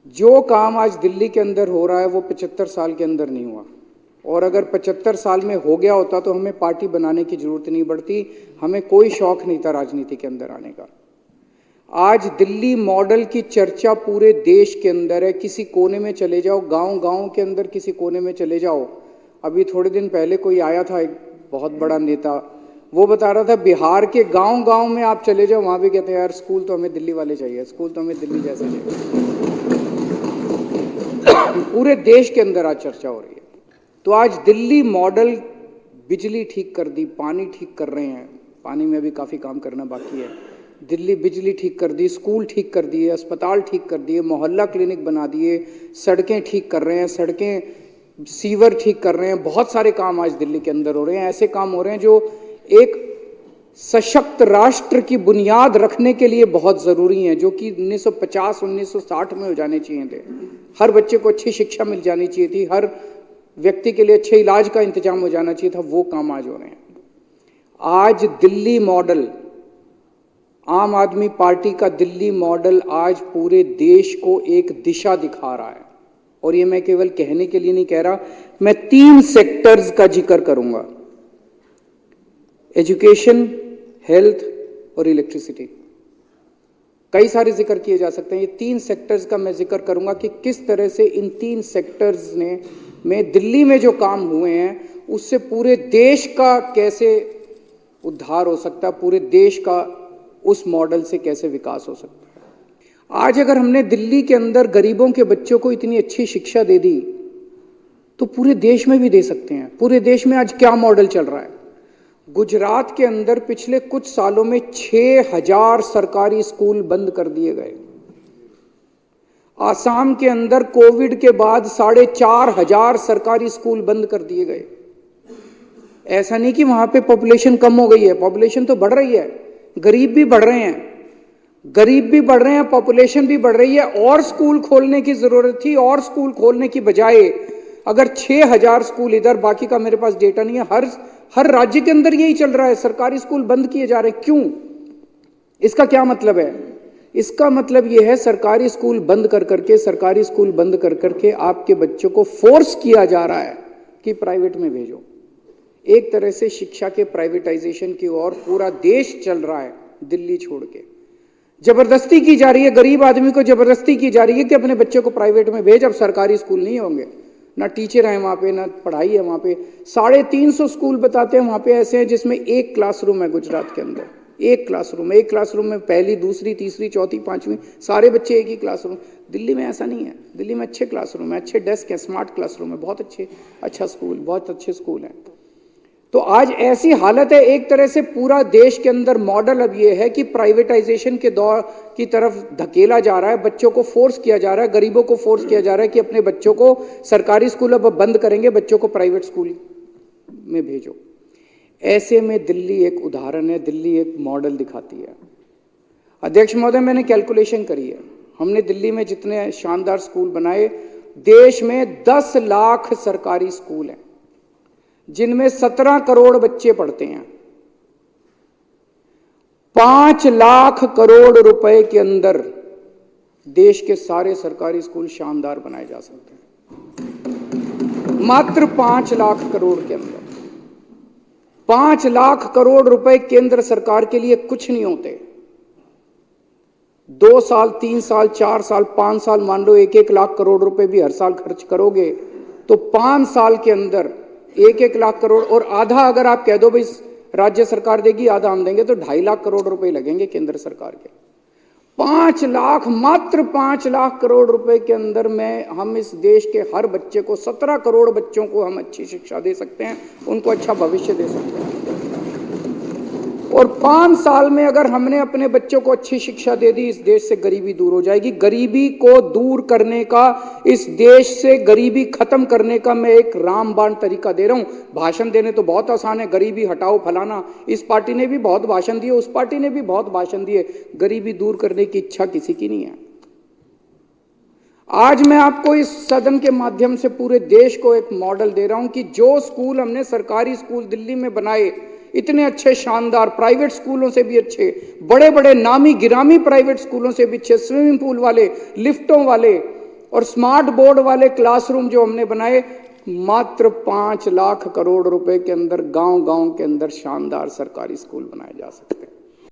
जो काम आज दिल्ली के अंदर हो रहा है वो 75 साल के अंदर नहीं हुआ, और अगर 75 साल में हो गया होता तो हमें पार्टी बनाने की जरूरत नहीं पड़ती, हमें कोई शौक नहीं था राजनीति के अंदर आने का। आज दिल्ली मॉडल की चर्चा पूरे देश के अंदर है। किसी कोने में चले जाओ, गांव-गांव के अंदर किसी कोने में चले जाओ। अभी थोड़े दिन पहले कोई आया था, एक बहुत बड़ा नेता, वो बता रहा था बिहार के गांव-गांव में आप चले जाओ, वहां भी कहते हैं यार स्कूल तो हमें दिल्ली वाले चाहिए, स्कूल तो हमें दिल्ली जैसे चाहिए। पूरे देश के अंदर आज चर्चा हो रही है। तो आज दिल्ली मॉडल, बिजली ठीक कर दी, पानी ठीक कर रहे हैं, पानी में भी काफ़ी काम करना बाकी है। दिल्ली बिजली ठीक कर दी, स्कूल ठीक कर दिए, अस्पताल ठीक कर दिए, मोहल्ला क्लिनिक बना दिए, सड़कें ठीक कर रहे हैं, सड़कें सीवर ठीक कर रहे हैं। बहुत सारे काम आज दिल्ली के अंदर हो रहे हैं। ऐसे काम हो रहे हैं जो एक सशक्त राष्ट्र की बुनियाद रखने के लिए बहुत ज़रूरी हैं, जो कि 1950-1960 में हो जाने चाहिए थे। हर बच्चे को अच्छी शिक्षा मिल जानी चाहिए थी, हर व्यक्ति के लिए अच्छे इलाज का इंतजाम हो जाना चाहिए था। वो काम आज हो रहे हैं। आज दिल्ली मॉडल, आम आदमी पार्टी का दिल्ली मॉडल आज पूरे देश को एक दिशा दिखा रहा है। और ये मैं केवल कहने के लिए नहीं कह रहा, मैं 3 सेक्टर्स का जिक्र करूंगा: एजुकेशन, हेल्थ और इलेक्ट्रिसिटी। कई सारे जिक्र किए जा सकते हैं, ये 3 सेक्टर्स का मैं जिक्र करूंगा कि किस तरह से इन 3 सेक्टर्स में दिल्ली में जो काम हुए हैं उससे पूरे देश का कैसे उद्धार हो सकता है, पूरे देश का उस मॉडल से कैसे विकास हो सकता है। आज अगर हमने दिल्ली के अंदर गरीबों के बच्चों को इतनी अच्छी शिक्षा दे दी तो पूरे देश में भी दे सकते हैं। पूरे देश में आज क्या मॉडल चल रहा है? गुजरात के अंदर पिछले कुछ सालों में 6000 सरकारी स्कूल बंद कर दिए गए। आसाम के अंदर कोविड के बाद 4500 सरकारी स्कूल बंद कर दिए गए। ऐसा नहीं कि वहां पे पॉपुलेशन कम हो गई है, पॉपुलेशन तो बढ़ रही है, गरीब भी बढ़ रहे हैं, पॉपुलेशन भी बढ़ रही है। और स्कूल खोलने की जरूरत थी, और स्कूल खोलने की बजाय अगर 6000 स्कूल इधर, बाकी का मेरे पास डेटा नहीं है, हर राज्य के अंदर यही चल रहा है, सरकारी स्कूल बंद किए जा रहे हैं। क्यों? इसका क्या मतलब है? इसका मतलब यह है सरकारी स्कूल बंद कर करके आपके बच्चों को फोर्स किया जा रहा है कि प्राइवेट में भेजो। एक तरह से शिक्षा के प्राइवेटाइजेशन की ओर पूरा देश चल रहा है, दिल्ली छोड़ के। जबरदस्ती की जा रही है, गरीब आदमी को जबरदस्ती की जा रही है कि अपने बच्चे को प्राइवेट में भेज। अब सरकारी स्कूल नहीं होंगे, ना टीचर है वहां पे, ना पढ़ाई है वहां पे। 350 स्कूल बताते हैं वहां पे ऐसे हैं जिसमें एक क्लासरूम है। गुजरात के अंदर एक क्लासरूम में पहली, दूसरी, तीसरी, चौथी, 5वीं सारे बच्चे एक ही क्लासरूम। दिल्ली में ऐसा नहीं है। दिल्ली में अच्छे क्लासरूम है, अच्छे डेस्क है, स्मार्ट क्लासरूम है, बहुत बहुत अच्छे स्कूल हैं। तो आज ऐसी हालत है, एक तरह से पूरा देश के अंदर मॉडल अब ये है कि प्राइवेटाइजेशन के दौर की तरफ धकेला जा रहा है। बच्चों को फोर्स किया जा रहा है, गरीबों को फोर्स किया जा रहा है कि अपने बच्चों को सरकारी स्कूल अब बंद करेंगे, बच्चों को प्राइवेट स्कूल में भेजो। ऐसे में दिल्ली एक उदाहरण है, दिल्ली एक मॉडल दिखाती है। अध्यक्ष महोदय, मैंने कैलकुलेशन करी है, हमने दिल्ली में जितने शानदार स्कूल बनाए, देश में 10 लाख सरकारी स्कूल हैं जिनमें 17 करोड़ बच्चे पढ़ते हैं। 5 लाख करोड़ रुपए के अंदर देश के सारे सरकारी स्कूल शानदार बनाए जा सकते हैं। मात्र 5 लाख करोड़ के अंदर। 5 लाख करोड़ रुपए केंद्र सरकार के लिए कुछ नहीं होते। 2 साल, 3 साल, 4 साल, 5 साल, मान लो 1-1 लाख करोड़ रुपए भी हर साल खर्च करोगे तो 5 साल के अंदर 1-1 लाख करोड़, और आधा अगर आप कह दो भाई राज्य सरकार देगी, आधा हम देंगे, तो 2.5 लाख करोड़ रुपए लगेंगे केंद्र सरकार के। 5 लाख, मात्र 5 लाख करोड़ रुपए के अंदर में हम इस देश के हर बच्चे को, 17 करोड़ बच्चों को हम अच्छी शिक्षा दे सकते हैं, उनको अच्छा भविष्य दे सकते हैं। और 5 साल में अगर हमने अपने बच्चों को अच्छी शिक्षा दे दी, इस देश से गरीबी दूर हो जाएगी। गरीबी को दूर करने का, इस देश से गरीबी खत्म करने का मैं एक रामबाण तरीका दे रहा हूं। भाषण देने तो बहुत आसान है, गरीबी हटाओ फलाना, इस पार्टी ने भी बहुत भाषण दिए, उस पार्टी ने भी बहुत भाषण दिए, गरीबी दूर करने की इच्छा किसी की नहीं है। आज मैं आपको इस सदन के माध्यम से पूरे देश को एक मॉडल दे रहा हूं कि जो स्कूल हमने सरकारी स्कूल दिल्ली में बनाए, इतने अच्छे शानदार, प्राइवेट स्कूलों से भी अच्छे, बड़े बड़े नामी गिरामी प्राइवेट स्कूलों से भी अच्छे, स्विमिंग पूल वाले, लिफ्टों वाले, और स्मार्ट बोर्ड वाले क्लासरूम जो हमने बनाए, मात्र 5 लाख करोड़ रुपए के अंदर गांव गांव के अंदर शानदार सरकारी स्कूल बनाए जा सकते हैं।